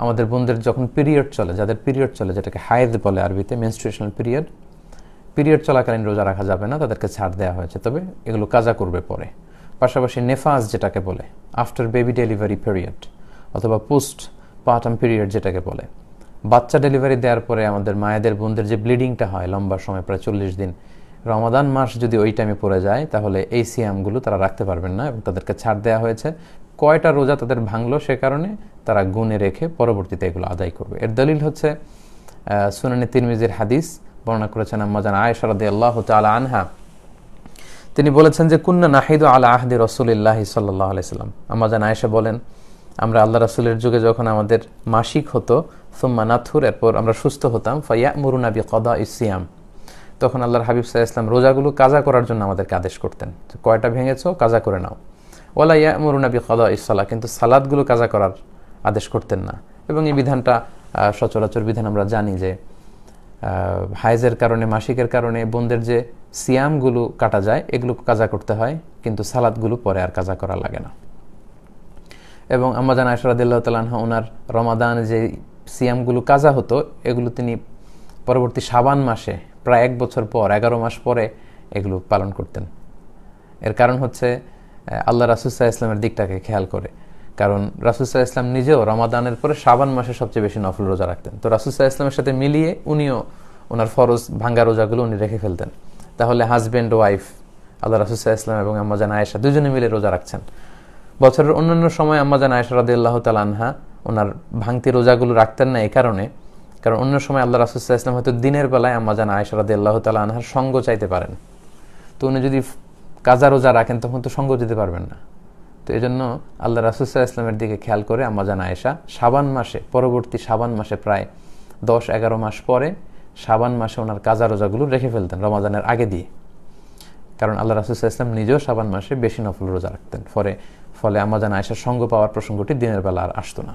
আমাদের বোনদের যখন পিরিয়ড চলে, যাদের পিরিয়ড চলে, যেটাকে হায়েদ বলে আরবিতে, মেনস্ট্রুয়েশনাল পিরিয়ড চলাকালীন রোজা রাখা যাবে না, তাদেরকে ছাড় দেওয়া হয়েছে, তবে এগুলো কাজা করবে পরে। পাশাপাশি নেফাজ যেটাকে বলে, আফটার বেবি ডেলিভারি পিরিয়ড অথবা পোস্ট পার্টাম পিরিয়ড যেটাকে বলে, বাচ্চা ডেলিভারি দেওয়ার পরে আমাদের মায়েদের বোনদের যে ব্লিডিংটা হয় লম্বা সময়, প্রায় 40 দিন, রমাদান মাস যদি ওই টাইমে পড়ে যায় তাহলে এই সিয়ামগুলো তারা রাখতে পারবেন না এবং তাদেরকে ছাড় দেওয়া হয়েছে। কয়টা রোজা তাদের ভাঙলো সে কারণে তারা গুণে রেখে পরবর্তীতে এগুলো আদায় করবে। এর দলিল হচ্ছে সুনানে তিরমিজির হাদিস, বর্ণনা করেছেন আম্মা জান আয়েশা রাদিয়াল্লাহু তাআলা আনহা। তিনি বলেছেন যে কুন্না নাহিদু আলা আহদি রাসূলিল্লাহি সাল্লাল্লাহু আলাইহি সাল্লাম। আম্মা জান আয়েশা বলেন, আমরা আল্লাহ রাসূলের যুগে যখন আমাদের মাসিক হতো, সুম্মা নাথুর, এরপর আমরা সুস্থ হতাম, ফায়ামুরুনা বিকাদাইস সিয়াম, তখন আল্লাহর হাবিব সাল্লাল্লাহু আলাইহি ওয়াসাল্লাম রোজাগুলো কাজা করার জন্য আমাদেরকে আদেশ করতেন, কয়টা ভেঙেছো কাজা করে নাও। ওয়ালা ইয়ামুরুনা বিকাদাইস সালাহ, কিন্তু সালাতগুলো কাজা করার আদেশ করতেন না। এবং এই বিধানটা সচরাচর বিধান আমরা জানি যে হায়েজের কারণে, মাসিকের কারণে বোনদের যে সিয়ামগুলো কাটা যায় এগুলো কাজা করতে হয়, কিন্তু সালাতগুলো পরে আর কাজা করা লাগে না। এবং আম্মা জান আয়েশা রাদিয়াল্লাহু তাআলা আনহা ওনার রমাদান যে সিয়ামগুলো কাজা হতো এগুলো তিনি পরবর্তী শাবান মাসে প্রায় 1 বছর পর, 11 মাস পরে এগুলো পালন করতেন। এর কারণ হচ্ছে আল্লাহ রাসূল সাল্লাল্লাহু আলাইহি ওয়াসাল্লামের দিকটাকে খেয়াল করে, কারণ রাসূল সাল্লাল্লাহু আলাইহি ওয়াসাল্লাম নিজেও রমাদানের পরে শাবান মাসে সবচেয়ে বেশি নফল রোজা রাখতেন। তো রাসূল সাল্লাল্লাহু আলাইহি ওয়াসাল্লামের সাথে মিলিয়ে উনিও ওনার ফরজ ভাঙ্গা রোজাগুলো উনি রেখে ফেলতেন। তাহলে হাজব্যান্ড ওয়াইফ আল্লাহ রাসূল সাল্লাল্লাহু আলাইহি ওয়াসাল্লাম এবং আম্মা জান আয়েশা দুজনে মিলে রোজা রাখছেন। বছরের অন্যান্য সময় আম্মা জান আয়েশা রাদিয়াল্লাহু তাআলা আনহা ওনার ভাঙতি রোজাগুলো রাখতেন না, এই কারণে, কারণ অন্য সময় আল্লাহ রাসূল সাল্লাল্লাহু আলাইহি ওয়াসাল্লাম হয়তো দিনের বেলায় আম্মা জান আয়েশা রাদিয়াল্লাহু তাআলা আনহার সঙ্গ চাইতে পারেন। তো উনি যদি কাজা রোজা রাখেন তখন তো সঙ্গ দিতে পারবেন না। তো এই জন্য আল্লাহ রাসূল সাল্লাল্লাহু আলাইহি ওয়াসাল্লামের দিকে খেয়াল করে আম্মা জান আয়েশা শাবান মাসে, পরবর্তী শাবান মাসে প্রায় 10-11 মাস পরে শাবান মাসে ওনার কাজা রোজাগুলো রেখে ফেলতেন রমাদানের আগে দিয়ে, কারণ আল্লাহ রাসূল সাল্লাল্লাহু আলাইহি ওয়াসাল্লাম নিজেও শাবান মাসে বেশি নফল রোজা রাখতেন। ফলে আম্মা জান আয়েশার সঙ্গ পাওয়ার প্রসঙ্গটি দিনের বেলা আর আসতো না।